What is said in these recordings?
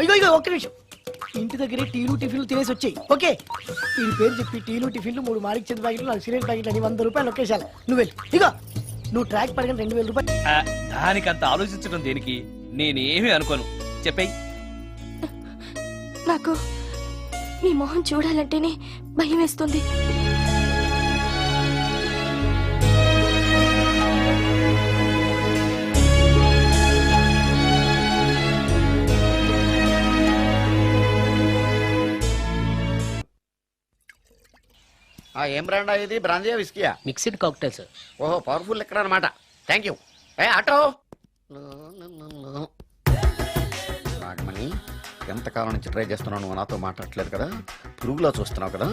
ఇగో ఇగో ఒక్క నిమిషం. ఇంటి దగ్గరే టీలు టిఫిన్లు తినేసి వచ్చాయి. ఓకే, ఈ పేరు చెప్పి టీలు టిఫిన్లు 3 మారిక్ చంద్ ప్యాకెట్లు 4 సిగరెట్ ప్యాకెట్లు అని 100 రూపాయలు ఒకేసారి. నువ్వు వెళ్ళి ఇగో నువ్వు ట్రాక్ పడగని 2000 రూపాయలు. దానికంత ఆలోచించడం దేనికి? నేనేమీ అనుకోను, చెప్పేయి. నాకు నీ మొహం చూడాలంటేనే భయం వేస్తుంది. ఏం బ్రాండ్ ఇది? బ్రాంజియా విస్కీయా? Mixed cocktail sir. ఓహో, పవర్ఫుల్ ఎక్కడ అనమాట. Thank you. ఆటో నాగమణి, ఎంతకాలం నుంచి ట్రై చేస్తున్నావు, నువ్వు నాతో మాట్లాడట్లేదు కదా, పురుగులో చూస్తున్నావు కదా,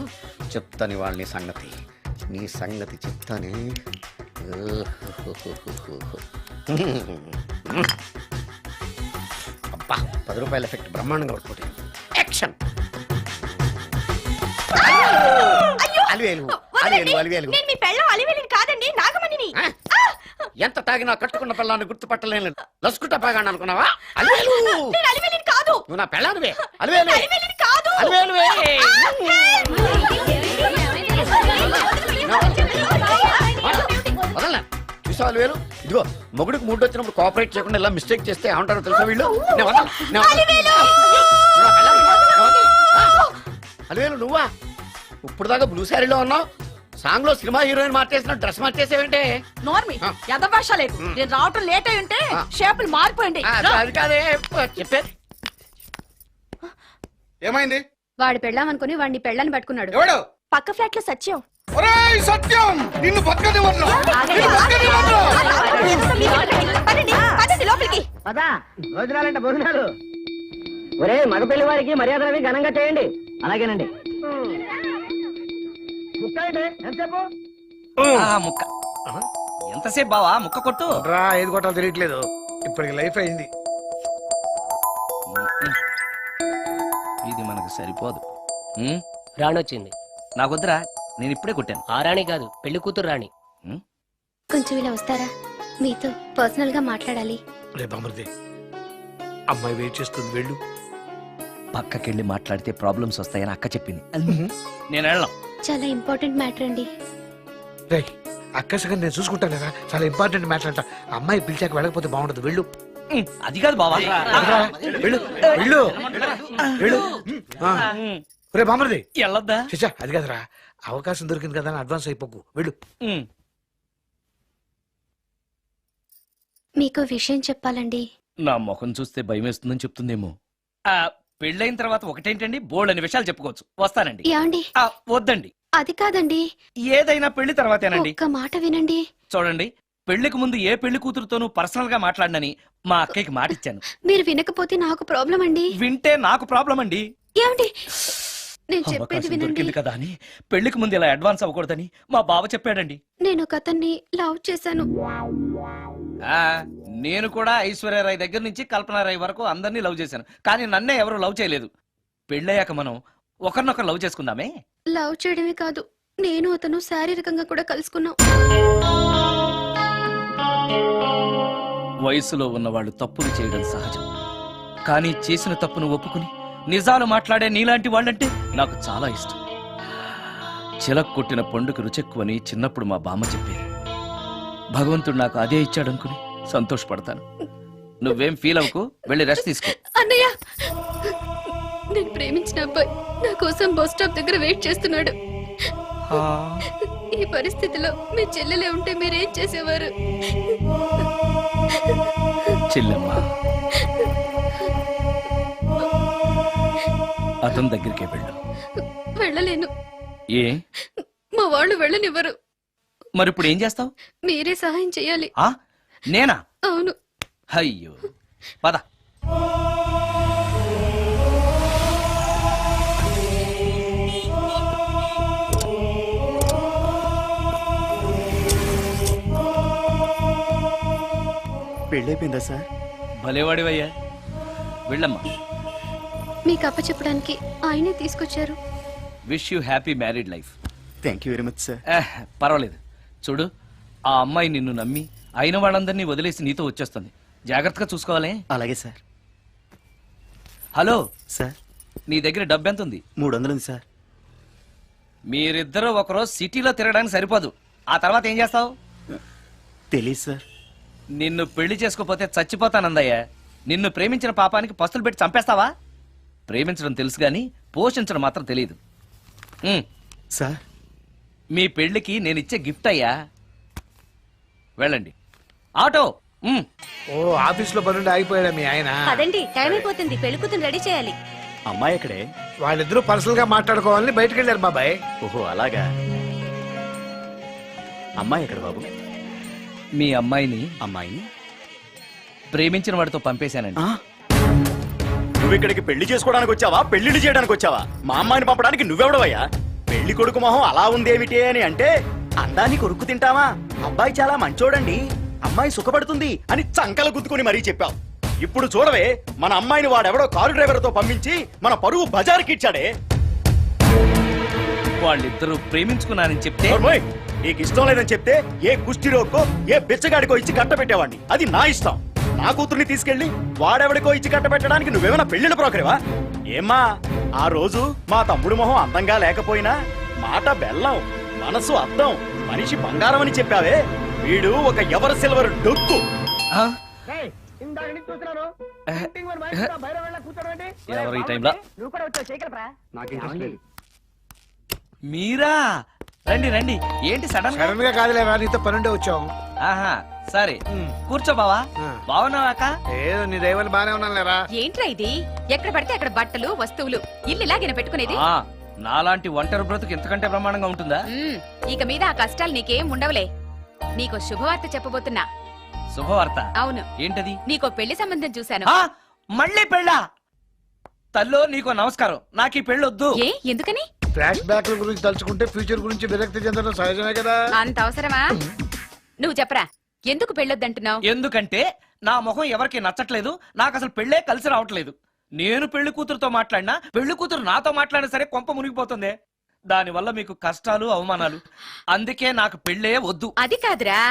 చెప్తాను వాళ్ళ నీ సంగతి చెప్తానే. అబ్బా, 10 రూపాయల ఎఫెక్ట్ బ్రహ్మాండంగా వర్కౌట్ అయింది. యాక్షన్. ఎంత తాగినా కట్టుకున్న పిల్లాన్ని గుర్తుపట్టలేను. లసుకుంటా బాగాను అనుకున్నావా? నువ్వు నా పెళ్ళానివే. వదలనా? చూసా అలివేలు? ఇదిగో మొగుడికి మూడు వచ్చినప్పుడు కోఆపరేట్ చేయకుండా ఇలా మిస్టేక్ చేస్తే ఏమంటారో తెలుసా వీళ్ళు? అలివేలు నువ్వా? ఇప్పుడు దాకా బ్లూ శారీలో ఉన్నావు, సాంగ్ లో సినిమా హీరోయిన్ మార్చేసిన డ్రెస్ మార్చేసేవంటే? నోర్మి యదభాష లేదు. నేను రావటం లేట్ అయి ఉంటే షేపులు మారిపోయింది. అది కాదే చెప్పేది. ఏమైంది? వాడి పెళ్ళాం అనుకుని వాడిని పెళ్ళని పట్టుకున్నాడు. ఎవడు? పక్క ఫ్లాట్ లో సత్యం. ఒరేయ్ సత్యం, నిన్ను బతకనివ్వను. లోపలికి భోజనాలంటే భోజనాలు. ఒరే మగ పెళ్లి వారికి మర్యాదలవి ఘనంగా చేయండి. అలాగేనండి. ముక్క ఎంతసేపు బావా? ముక్క కొట్టు. ఏది కొట్టాలో తెలియట్లేదు. ఇప్పటికి లైఫ్ అయింది. ఇది మనకు సరిపోదు. రాణి వచ్చింది. నాకొద్దురా, నేను ఇప్పుడే కొట్టాను. ఆ రాణి కాదు, పెళ్లి కూతురు రాణి. కొంచెం ఇలా వస్తారా? మీతో పర్సనల్ గా మాట్లాడాలి. అమ్మాయి వెయిట్ చేస్తుంది, వెళ్ళు. పక్కకెళ్ళి మాట్లాడితే ప్రాబ్లమ్స్ వస్తాయని అక్క చెప్పింది. నేను వెళ్ళాం. చాలా ఇంపార్టెంట్ మ్యాటర్ అండి. అక్కసగా నేను చూసుకుంటాను కదా, చాలా ఇంపార్టెంట్ మ్యాటర్ అంట. అమ్మాయి పిలిచాక వెళ్ళకపోతే బాగుండదు, వెళ్ళు. అది కాదు బావా, వెళ్ళు వెళ్ళు వెళ్ళు. రే బామర్ది, వెళ్ళొద్దా? చచ్చా అది కాదురా, అవకాశం దొరికింది కదా అని అడ్వాన్స్ అయిపోకు, వెళ్ళు. మీకు విషయం చెప్పాలండి. నా ముఖం చూస్తే భయం వేస్తుందని చెప్తుందేమో. పెళ్ళైన తర్వాత ఒకటేంటండి, బోల్డ్ అనే విషయాలు చెప్పుకోవచ్చు. వస్తానండి. ఏమండి? వద్దండి. అది కాదండి, ఏదైనా పెళ్లి తర్వాతేనండి. ఒక్క మాట వినండి. చూడండి, పెళ్లికి ముందు ఏ పెళ్లి కూతురుతోనూ పర్సనల్ గా మాట్లాడనని మా అక్కకి మాట ఇచ్చాను. మీరు వినకపోతే నాకు ప్రాబ్లం అండి. వింటే నాకు ప్రాబ్లం అండి. ఏమండి, నేను చెప్పేది అవకాశం వినండి. దొరికింది కదా అని పెళ్లికి ముందు ఇలా అడ్వాన్స్ అవ్వకూడదని మా బావ చెప్పాడండి. నేను ఒక అతన్ని లవ్ చేశాను. నేను కూడా ఐశ్వర్యరాయ్ దగ్గర నుంచి కల్పనారాయ్ వరకు అందరినీ లవ్ చేశాను, కానీ నన్నే ఎవరు లవ్ చేయలేదు. పెళ్ళయ్యాక మనం ఒకరినొకరు లవ్ చేసుకుందామే. లవ్ చేయడమే కాదు, నేను అతను శారీరకంగా కూడా కలుసుకున్నాం. వయసులో ఉన్న వాళ్ళు తప్పులు చేయడం సహజం, కానీ చేసిన తప్పును ఒప్పుకుని నిజాలు మాట్లాడే నీలాంటి వాళ్ళంటే నాకు చాలా ఇష్టం. చిలక్ కొట్టిన పండుగ రుచెక్కువని చిన్నప్పుడు మా బామ్మ చెప్పేది. భగవంతుడు నాకు అదే ఇచ్చాడనుకుని సంతోషపడతాను. నువ్వేం ఫీల్ అవ్వకు, వెళ్ళి రెస్ట్ తీసుకో. అన్నయ్య, నేను ప్రేమించిన అబ్బాయి నా కోసం బస్ స్టాప్ దగ్గర వెయిట్ చేస్తున్నాడు. ఈ పరిస్థితిలో మీ చెల్లెలే ఉంటే మీరేం చేసేవారు? చెల్లెమ్మ, అతని దగ్గరికే వెళ్ళు. వెళ్ళలేను. ఏ? మా వాళ్ళు వెళ్ళనివ్వరు. మరి ఇప్పుడు ఏం చేస్తావు? మీరే సహాయం చేయాలి. నేనా? అవును. అయ్యో, పద. పెళ్ళైపోయిందా సార్? భలేవాడివయ్యా, వెళ్ళమ్మా. మీకు అప్పచెప్పడానికి ఆయనే తీసుకొచ్చారు. Wish you happy married life. Thank you very much sir. పర్వాలేదు. చూడు, ఆ అమ్మాయి నిన్ను నమ్మి అయిన వాళ్ళందరినీ వదిలేసి నీతో వచ్చేస్తుంది. జాగ్రత్తగా చూసుకోవాలి. అలాగే సార్. హలో, సార్ నీ దగ్గర డబ్బు ఎంత ఉంది? 300 ఉంది సార్. మీరిద్దరూ ఒకరోజు సిటీలో తిరగడానికి సరిపోదు. ఆ తర్వాత ఏం చేస్తావు? తెలీదు సార్. నిన్ను పెళ్లి చేసుకోపోతే చచ్చిపోతానందయ్య. నిన్ను ప్రేమించిన పాపానికి పస్తులు పెట్టి చంపేస్తావా? ప్రేమించడం తెలుసు గాని పోషించడం మాత్రం తెలియదు. సార్ మీ పెళ్లికి నేనిచ్చే గిఫ్ట్ అయ్యా. వెళ్ళండి. ఆటో. ఓ ఆఫీస్ లో పనుండి ఆగిపోయాడా మీ ఆయన? పదండి, టైం అయిపోతుంది. పెళ్లి కూతురు రెడీ చేయాలి. అమ్మాయి ఎక్కడే? వాళ్ళిద్దరూ పర్సనల్ గా మాట్లాడుకోవాలని బయటకు వెళ్ళారు బాబాయ్. ఓహో అలాగా. అమ్మాయి ఎక్కడ బాబు? మీ అమ్మాయిని అమ్మాయిని ప్రేమించిన వాడితో పంపేశానండి. నువ్వు ఇక్కడికి పెళ్లి చేసుకోవడానికి వచ్చావా, పెళ్లిళ్ళు చేయడానికి వచ్చావా? మా అమ్మాయిని పంపడానికి నువ్వెవడవయ్యా? పెళ్లి కొడుకు మొహం అలా ఉందేమిటి అని అంటే అందాన్ని కొరుక్కు తింటావా? అబ్బాయి చాలా మంచోడండి, అమ్మాయి సుఖపడుతుంది అని చంకలు గుద్దుకుని మరీ చెప్పావు. ఇప్పుడు చూడవే, మన అమ్మాయిని వాడెవడో కారు డ్రైవర్ తో పంపించి మన పరువు బజార్కి ఇచ్చాడే. వాళ్ళిద్దరూ ప్రేమించుకున్నారని చెప్తే ఓర్మోయ్, నీకు ఇష్టం లేదని చెప్తే ఏ కుష్టిరోకో ఏ బిచ్చగాడికో ఇచ్చి కట్టబెట్టేవాడిని. అది నా ఇష్టం. నా కూతుర్ని తీసుకెళ్లి వాడెవడికో ఇచ్చి కట్టబెట్టడానికి నువ్వేమైనా పెళ్లిళ్ళ బ్రోకరేవా? ఏమ్మా, ఆ రోజు మా తమ్ముడు మొహం అందంగా లేకపోయినా మాట బెల్లం, మనసు అద్దం, మనిషి బంగారం అని చెప్పావే. వీడు ఒక ఎవరు సిల్వర్ డొక్కు. ఆ? ఇందాక నుంచి చూస్తున్నాను. ఎవరు ఈ టైంలో? నువ్వు కూడా వచ్చావు, చేయగలరా? నాకు ఇంట్రెస్ట్ లేదు. మీరా? రండి రండి. ఏంటి సడన్ గా? సడన్ గా కాదులేరా, నీతో పనుండే వచ్చాం. ఆహా, సరే కూర్చో బావా. బాగున్నావాక? ఏదో నీ దైవాలు బానే ఉన్నాను లేరా. ఏంట్రా ఇది? ఎక్కడ పడితే అక్కడ బట్టలు వస్తువులు ఇల్లు ఇలాగైనా పెట్టుకునేది? నాలాంటి ఒంటరి బ్రతుకు ఎంతకంటే బ్రహ్మాండంగా ఉంటుందా? ఇక మీద ఆ కష్టాలు నీకేం ఉండవులే. నీకో శుభవార్త చెప్పబోతున్నా. శుభవార్త? అవును. ఏంటది? నీకో పెళ్లి సంబంధం చూశాను. మళ్ళీ పెళ్ళా? తల్లో నీకో నమస్కారం, నాకు ఈ పెళ్ళొద్దు. ఏ ఎందుకని? ఫ్లాష్ బ్యాక్ గురించి తలుచుకుంటే ఫ్యూచర్ గురించి విరక్తి చెందడం సహజమే కదా. అంత అవసరమా? నువ్వు చెప్పరా, ఎందుకు పెళ్ళొద్దంటున్నావు? ఎందుకంటే నా మొహం ఎవరికి నచ్చట్లేదు. నాకు అసలు పెళ్ళే కలిసి రావట్లేదు. నేను పెళ్లి కూతురుతో మాట్లాడినా, పెళ్లి కూతురు నాతో మాట్లాడినా సరే కొంప మునిగిపోతుంది. దానివల్ల మీకు కష్టాలు, అవమానాలు. అందుకే నాకు పెళ్ళే వద్దు. అది కాదురా,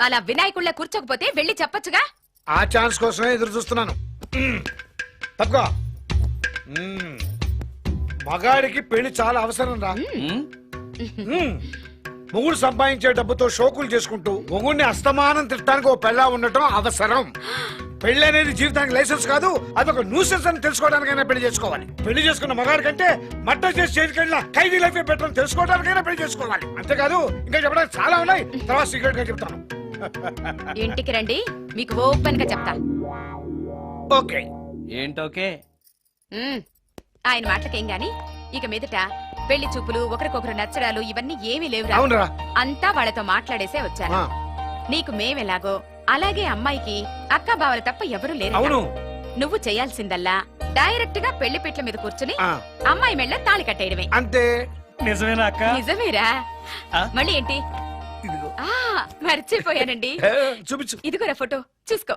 అలా వినాయకుళ్ళ కూర్చోకపోతే వెళ్ళి చెప్పొచ్చుగా. ఆ ఛాన్స్ కోసమే ఎదురు చూస్తున్నాను. తప్పుకో. మగాడికి పెళ్లి చాలా అవసరం రా. మొగుడు సంపాదించే డబ్బుతో షోకులు చేసుకుంటూ మొగుడిని అస్తమానం తిట్టడానికి ఓ పెళ్ళా ఉండటం అవసరం. పెళ్లి అనేది జీవితానికి లైసెన్స్ కాదు, అదొక న్యూసెన్స్ అని తెలుసుకోవడానికైనా పెళ్లి చేసుకోవాలి. పెళ్లి చేసుకున్న మగాడి కంటే మట్ట చేసి చేతికెళ్ళిన ఖైదీ లైఫ్ బెటర్ అని తెలుసుకోవడానికైనా పెళ్లి చేసుకోవాలి. అంతేకాదు, ఇంకా చెప్పడానికి చాలా ఉన్నాయి, తర్వాత సీక్రెట్ గా చెప్తాను. ఇంటికి రండి, మీకు ఓపెన్ గా చెప్తా. ఓకే. ఏంటోకే? ఆయన మాటలకేం గాని ఇక మీదట పెళ్లి చూపులు, ఒకరికొకరు నచ్చడాలు ఇవన్నీ ఏమీ లేవురా. అవునరా. అంతా వాళ్ళతో మాట్లాడేసే వచ్చాను. నీకు మేమెలాగో అలాగే అమ్మాయికి అక్క బావలు తప్ప ఎవరూ లేరు. అవును. నువ్వు చేయాల్సిందల్లా డైరెక్ట్ గా పెళ్లి పీటల మీద కూర్చుని అమ్మాయి మెళ్ళ తాళి కట్టేయడమే. అంతే. నిజమేనా అక్క? నిజమేరా. మళ్ళీ ఏంటి? మర్చిపోయానండి. చూపించు. ఇదిగోరా ఫోటో, చూసుకో.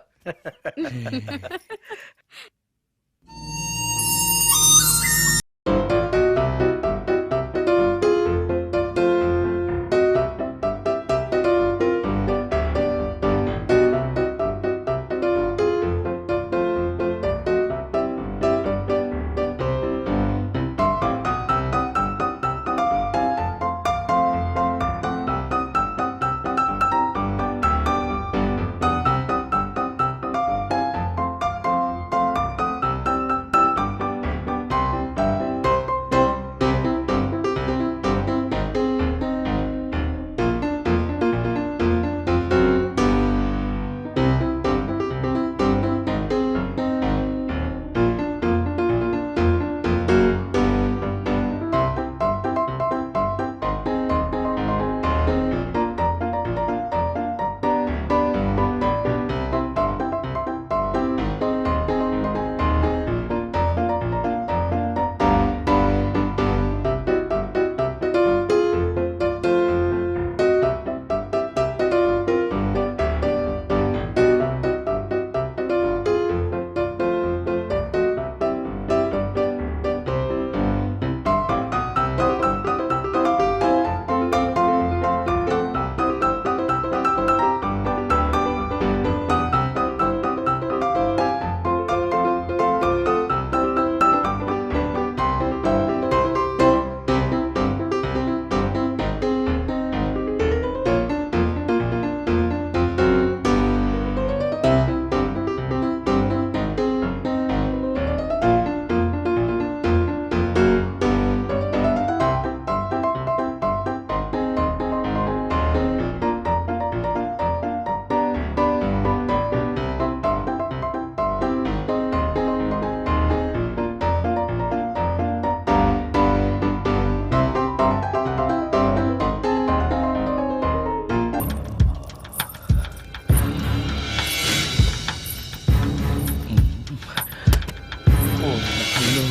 ఓ, అయ్యో,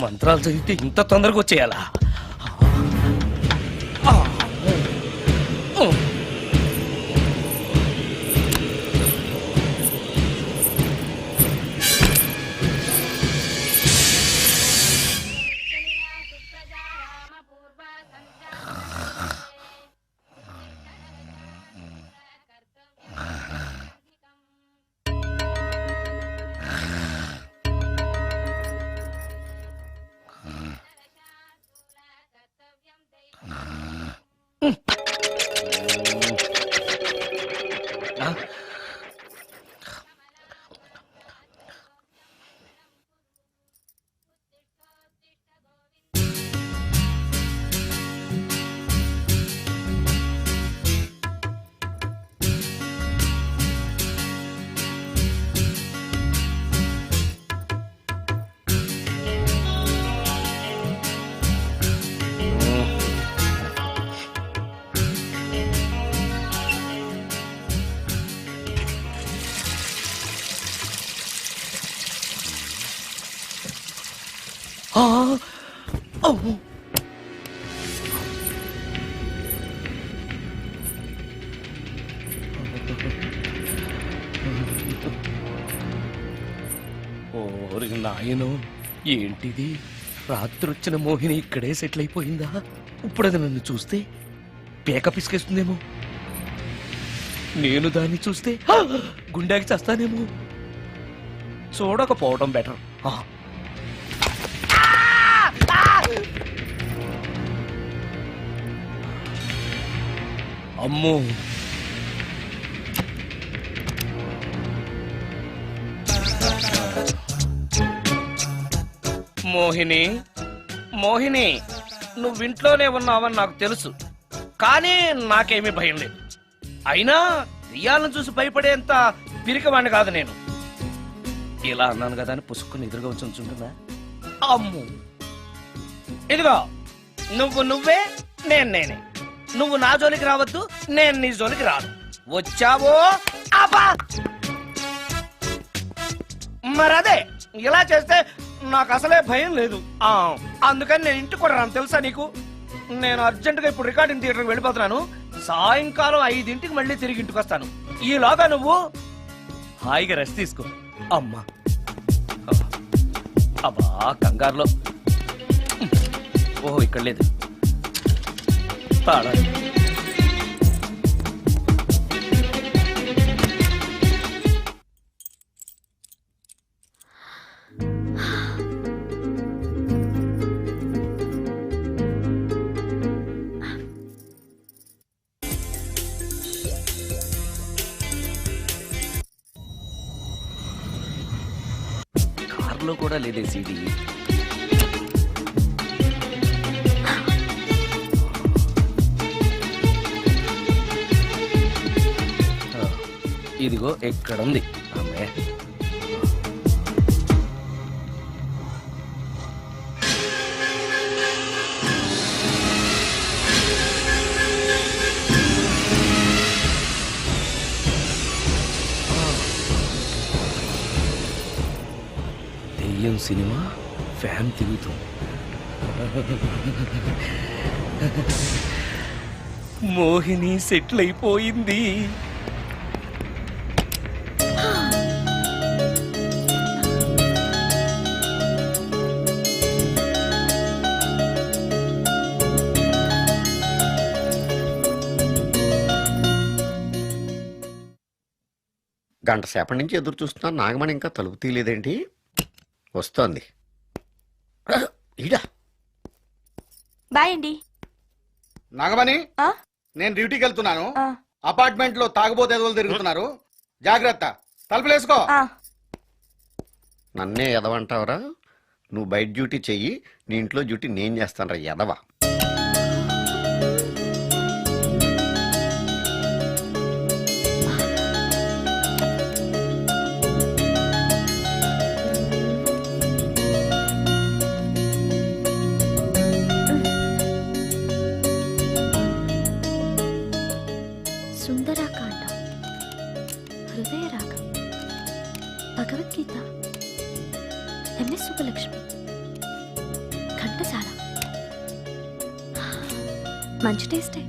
మంత్రాలు చదివితే ఇంత తొందరగా వచ్చేయాలా? ఆ, ఓ. అమ్మో. ఓరి నాయనో, ఏంటిది? రాత్రొచ్చిన మోహిని ఇక్కడే సెటిల్ అయిపోయిందా? ఇప్పుడు అది నన్ను చూస్తే పేక పిసికేస్తుందేమో. నేను దాన్ని చూస్తే గుండెకి చేస్తానేమో. చూడకపోవడం బెటర్. అమ్మో, మోహిని, మోహిని, నువ్వింట్లోనే ఉన్నావని నాకు తెలుసు, కానీ నాకేమీ భయం లేదు. అయినా దెయ్యాలను చూసి భయపడేంత పిరికవాణ్ణి కాదు నేను. ఇలా అన్నాను కదా అని పుసుక్కుని ఎదురుగా వచ్చి ఉంచుంటున్నా. అమ్ము, ఇదిగో, నువ్వు నువ్వే, నేను నేనే. నువ్వు నా జోలికి రావద్దు, నేను నీ జోలికి రాను. వచ్చావో అబ్బా! మరదే, ఇలా చేస్తే నాకు అసలే భయం లేదు. అందుకని నేను ఇంటికి కూడా రాను, తెలుసా నీకు? నేను అర్జెంటుగా ఇప్పుడు రికార్డింగ్ థియేటర్కి వెళ్ళిపోతున్నాను. సాయంకాలం 5ంటికి మళ్ళీ తిరిగి ఇంటికి వస్తాను. ఈలోగా నువ్వు హాయిగా రెస్ట్ తీసుకో. అమ్మా, అబ్బా, కంగారులో. ఓహో, ఇక్కడ లేదు. తాళాలి. కార్లో కూడా లేదే సీడీ. ఇదిగో ఎక్కడుంది. అమ్మే, దెయ్యం సినిమా ఫ్యాన్ తిరుగుతుంది. మోహిని సెటిల్ అయిపోయింది. గంట సేపటి నుంచి ఎదురు చూస్తున్నా, నాగమణి ఇంకా తలుపు తీయలేదేంటి? వస్తోంది. ఈడా బాయ్ అండి. నాగమణి, నేను డ్యూటీకి వెళ్తున్నాను. అపార్ట్మెంట్ లో తాగుబోతు ఎదవలు తిరుగుతున్నారు, జాగ్రత్త. తలుపులేసుకో. నన్నే ఎదవంటావరా? నువ్వు బయట డ్యూటీ చెయ్యి, నీ ఇంట్లో డ్యూటీ నేను చేస్తాను రా ఎదవ. సుందరాకాండ, హృదయ రాగం, భగవద్గీత, ఎంఎస్ సుబ్బలక్ష్మి, ఘంటసాల. మంచి టేస్టే.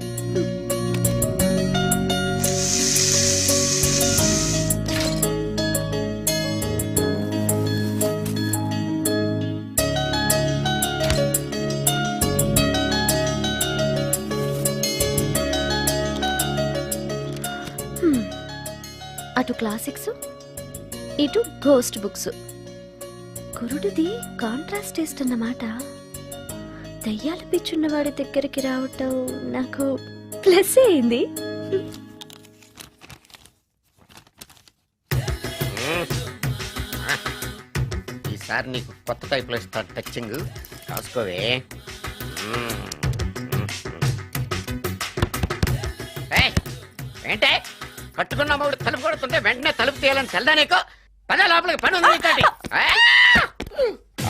అటు క్లాసిక్స్, ఇటు గోస్ట్ బుక్స్. కురుడిది కాంట్రాస్ట్ టేస్ట్ అన్నమాట. దయ్యాలు పిచ్చున్న వాడి దగ్గరికి రావటం నాకు ప్లస్ అయింది. ఈసారి నీకు కొత్త టైప్లో ఇస్తా టచ్చింగ్, కాసుకోవే. ఏంటే కట్టుకున్న మూడు తలుపు కొడుతుంటే వెంటనే తలుపు తీయాలని తెల్దా నీకు? పద లోపలికి, పని ఉంది నీతోటి.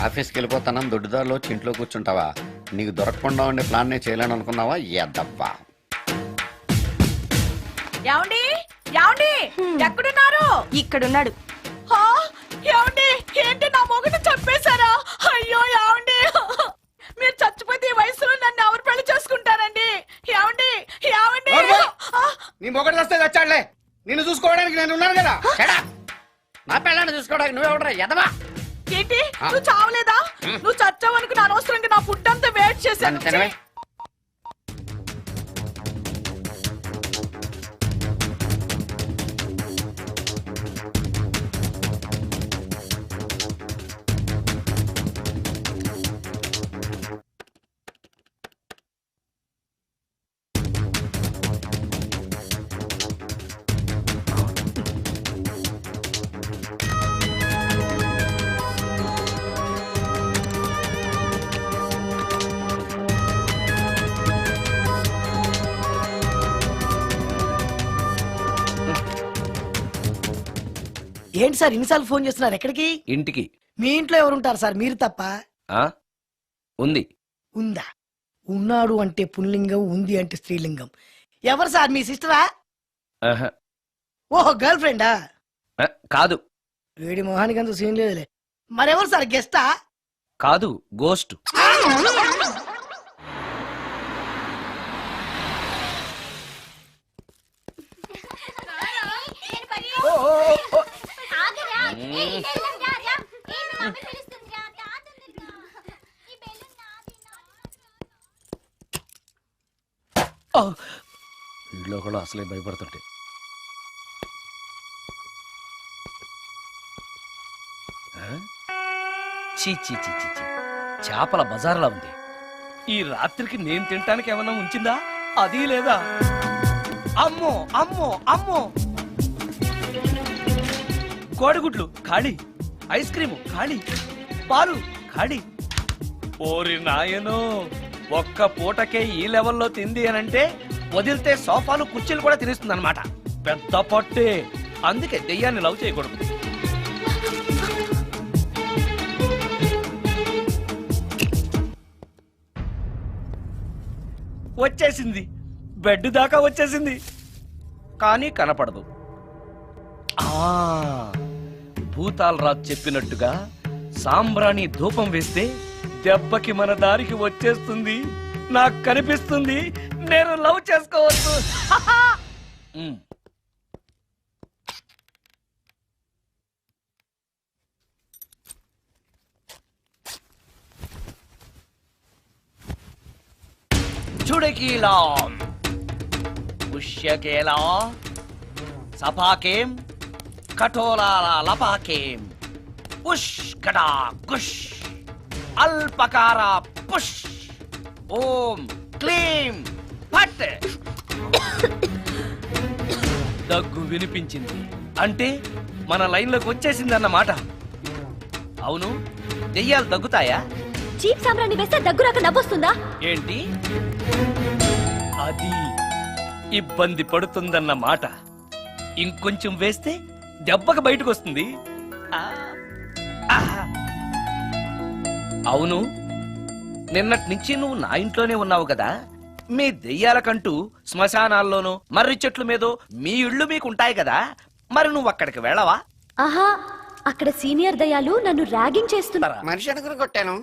ఆఫీస్కి వెళ్ళిపోతానని దొడ్డుదారిలో ఇంట్లో కూర్చుంటావా? నీకు దొరకకుండా ఉండే ప్లాన్ నే చేయాలని అనుకున్నావా? ఎద్దబ్బా. ఏమండి ఏమండి ఎక్కడున్నారు? ఇక్కడున్నాడు. ఏమండి ఏంటి నా మొగుడు చంపేశారా? అయ్యో ఏమండి, మీరు చచ్చిపోతే ఈ వయసులో నన్ను ఎవరు పెళ్లి చేసుకుంటారండి? ఏమండి ఏమండి. నీ మొగడు వస్తే చచ్చాడులే, నిన్ను చూసుకోవడానికి నేను ఉన్నాను కదా. నా పిల్లని చూసుకోవడానికి నువ్వెవడరా ఎదవా? ఏంటి నువ్వు చావలేదా? నువ్వు చచ్చావనుకు నా అనవసరంగా నా ఫుడ్ అంతా వేస్ట్ చేశాను. ఏంటి సార్ ఇన్నిసార్లు ఫోన్ చేస్తున్నారు? ఎక్కడికి? ఇంటికి. మీ ఇంట్లో ఎవరుంటారు సార్, మీరు తప్ప? ఉంది. ఉందా? ఉన్నాడు అంటే పుల్లింగం, ఉంది అంటే స్త్రీలింగం. ఎవరు సార్, మీ సిస్టరా? ఓహో, గర్ల్ ఫ్రెండా? కాదు. వేడి మొహానికి అంత సీన్ లేదులే. మరెవరు సార్, గెస్టా? కాదు, గోస్ట్. ఇంట్లో కూడా అసలే భయపడుతుంటే. చీ చీ చీ చీ చీ, చేపల బజార్లా ఉంది. ఈ రాత్రికి నేను తినటానికి ఏమన్నా ఉంచిందా? అది లేదా? అమ్మో అమ్మో అమ్మో, కోడిగుడ్లు ఖాళీ, ఐస్ క్రీము ఖాళీ, పాలు ఖాళీ. ఓరి నాయనో, ఒక్క పూటకే ఈ లెవెల్లో తింది అనంటే వదిలితే సోఫాలు కుర్చీలు కూడా తినేస్తుంది అనమాట. పెద్ద పట్టే. అందుకే దెయ్యాన్ని లవ్ చేయకూడదు. వచ్చేసింది, బెడ్ దాకా వచ్చేసింది, కానీ కనపడదు. భూతాలరాజు చెప్పినట్టుగా సాంబ్రాణి ధూపం వేస్తే దెబ్బకి మన దారికి వచ్చేస్తుంది. నాకు కనిపిస్తుంది, నేను లవ్ చేసుకోవచ్చు. చుడకీలా పుష్యకేలా సపాకేం కఠోలాల లపాకేం పుష్ కడా కుష్ అల్పకార పుష్ ఓం క్లీం పట్. దగ్గు వినిపించింది అంటే మన లైన్లోకి వచ్చేసింది అన్నమాట. అవును, దెయ్యాలు దగ్గుతాయా? చీప్ సాంబ్రాన్ని వేస్తే దగ్గురాక నవ్వొస్తుందా? ఏంటి అది? ఇబ్బంది పడుతుందన్న మాట. ఇంకొంచెం వేస్తే దెబ్బకి బయటకు వస్తుంది. అవును, నిన్నటి నుంచి నువ్వు నా ఇంట్లోనే ఉన్నావు కదా. మీ దెయ్యాలకంటూ శ్మశానాల్లోనూ మర్రి చెట్ల మీదో మీ ఇళ్ళు మీకుంటాయి కదా, మరి నువ్వు అక్కడికి వెళ్ళవా? ఆహా, అక్కడ సీనియర్ దయాలు నన్ను ర్యాగింగ్ చేస్తున్నారు. మనిషి అనుకుని కొట్టాను.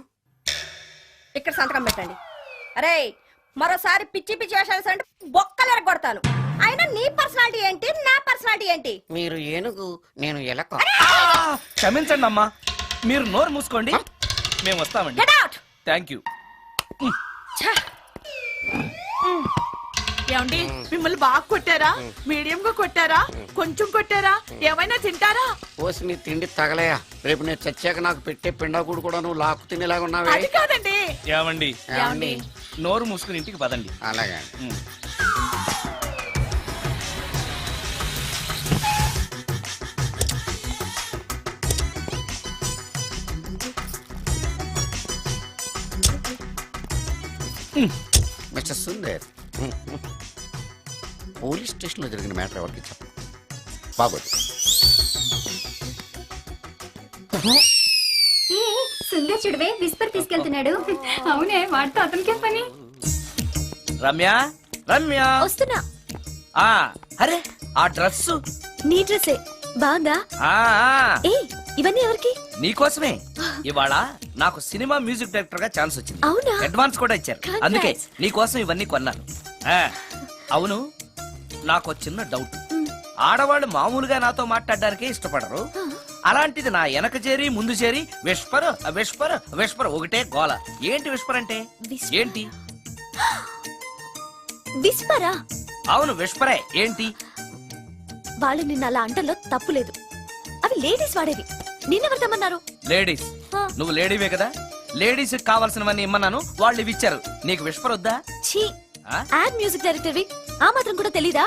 ఇక్కడ సంతకం పెట్టండి. అరే మరోసారి పిచ్చి పిచ్చి వేషాలు అంటే బొక్కలు ఎరగొడతాను. అయినా నీ పర్సనాలిటీ ఏంటి, నా పర్సనాలిటీ ఏంటి? మీరు ఏనుగు, నేను ఎలక. క్షమించండి అమ్మా, మీరు నోరు మూసుకోండి, మేము వస్తామండి. Get out! Thank you. ఏమండి మిమ్మల్ని బాగా కొట్టారా, మీడియం గా కొట్టారా, కొంచెం కొట్టారా, ఏమైనా తింటారా? పోసి నీ తిండి తగలయా. రేపు నేను చచ్చాక నాకు పెట్టే పిండాకుడు కూడా నువ్వు లాక్కు తినేలాగా ఉన్నావే. అది కాదండి. ఏమండి ఏమండి? నోరు మూసుకుని ఇంటికి పదండి. అలాగే. మిస్టర్ సుందర్, పోలీస్ స్టేషన్ లో జరిగిన మ్యాటర్ ఎవరికి చెప్పండి. బాగోదు. సుందర్ చూడవే విస్పర్ తీసుకెళ్తున్నాడు. అవునే, వాడితో అతనికే పని. రమ్య, రమ్య వస్తున్నా. ఆ అరే ఆ డ్రెస్ నీ డ్రెస్సే బాగుందా? ఏ ఇవన్నీ ఎవరికి? నీకోసమే. ఇవాళ నాకు సినిమా మ్యూజిక్ డైరెక్టర్ గా ఛాన్స్ వచ్చింది. అవునా? అడ్వాన్స్ కూడా ఇచ్చారు. Congrats. అందుకే నీకోసం ఇవన్నీ కొన్నాను. అవును, నాకు చిన్న డౌట్. ఆడవాళ్ళు మామూలుగా నాతో మాట్లాడడానికే ఇష్టపడరు. అలాంటిది నా వెనక చేరి ముందు చేరి విస్పర్ విస్పర్ విస్పర్ ఒకటే గోల. ఏంటి విస్పర్ అంటే? ఏంటి? విస్పరా? అవును విస్పరే. ఏంటి? వాళ్ళు నిన్న అలా అంటలో తప్పులేదు. అవి లేడీస్ వాడేవి. నిన్నెవరితమ్మన్నారు? లేడీస్. నువ్వు లేడీవే కదా. లేడీస్ కావాల్సినవన్నీ ఇమ్మన్నాను, వాళ్ళు ఇవి ఇచ్చారు. నీకు విస్పర్ వద్దా? ఛీ, యాడ్ మ్యూజిక్ డైరెక్టర్వి, ఆ మాత్రం కూడా తెలీదా?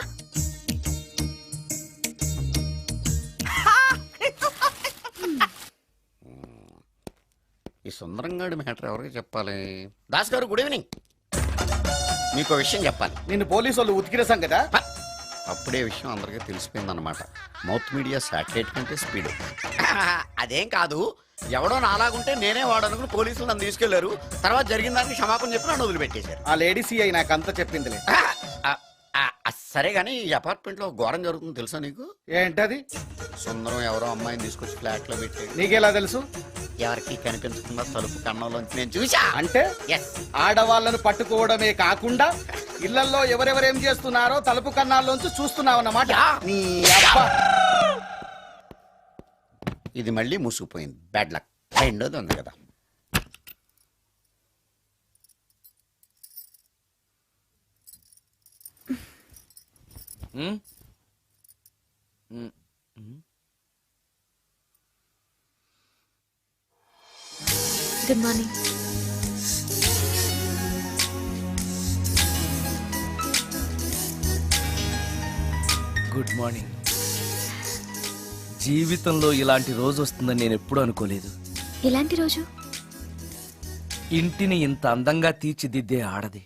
ఈ సుందరంగాడి మ్యాటర్ ఎవరికి చెప్పాలి? దాస్ గారు గుడ్ ఈవినింగ్. మీకు విషయం చెప్పాలి. నిన్ను పోలీసు వాళ్ళు ఉతికిరేసాం కదా. అప్పుడే విషయం అందరికీ తెలిసిపోయిందన్నమాట. మౌత్ మీడియా శాటిలైట్ కంటే స్పీడ్. అదేం కాదు, ఎవడో నాలాగుంటే నేనే వాడనుకుని పోలీసులు నన్ను తీసుకెళ్లారు. తర్వాత జరిగిన దానికి క్షమాపణ చెప్పి నన్ను వదిలిపెట్టేశారు. ఆ లేడీ సిఐ నాకు అంతా చెప్పిందిలే. సరే గానీ ఈ అపార్ట్మెంట్ లో ఘోరం జరుగుతుంది తెలుసా నీకు? ఏంటది? సుందరం ఎవరో అమ్మాయిని తీసుకొచ్చి ఫ్లాట్ లో పెట్టాడు. నీకెలా తెలుసు? ఎవరికి కనిపించకుండా తలుపు కన్నంలోంచి నేను చూసా. అంటే ఆడవాళ్ళను పట్టుకోవడమే కాకుండా ఇళ్లలో ఎవరెవరేం చేస్తున్నారో తలుపు కన్నాల్లోంచి చూస్తున్నావు అన్నమాట. ఇది మళ్ళీ మూసుకుపోయింది. Bad luck. రెండోది ఉంది కదా. Good morning. Good morning. జీవితంలో ఇలాంటి రోజు వస్తుందని నేను ఎప్పుడూ అనుకోలేదు. ఎలాంటి రోజు? ఇంటిని ఇంత అందంగా తీర్చిదిద్దే ఆడది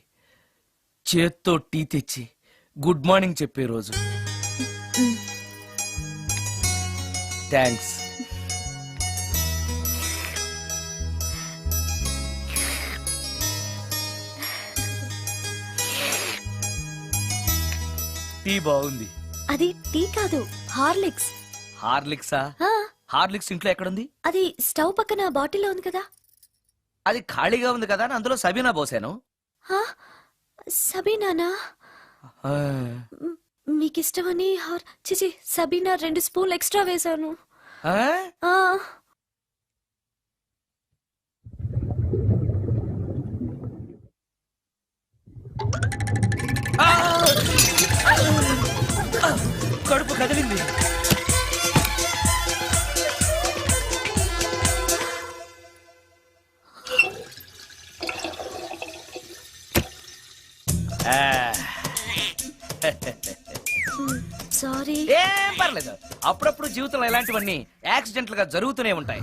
చేత్తో టీ తెచ్చి గుడ్ మార్నింగ్ చెప్పే రోజు. థ్యాంక్స్. టీ బాగుంది. అది టీ కాదు, హార్లిక్స్. హార్లిక్సా? హార్లిక్స్ ఇంట్లో ఎక్కడుంది? అది స్టవ్ పక్కన బాటిల్లో ఉంది కదా. అది ఖాళీగా ఉంది కదా అని అందులో సబీనా పోసాను. సబీనానా? మీకిష్టమని చిచి సబీనా 2 స్పూన్లు ఎక్స్ట్రా వేశాను. కడుపు కదిలింది. సారీ. ఏం పర్లేదు. అప్పుడప్పుడు జీవితంలో ఇలాంటివన్నీ యాక్సిడెంట్లు గా జరుగుతూనే ఉంటాయి.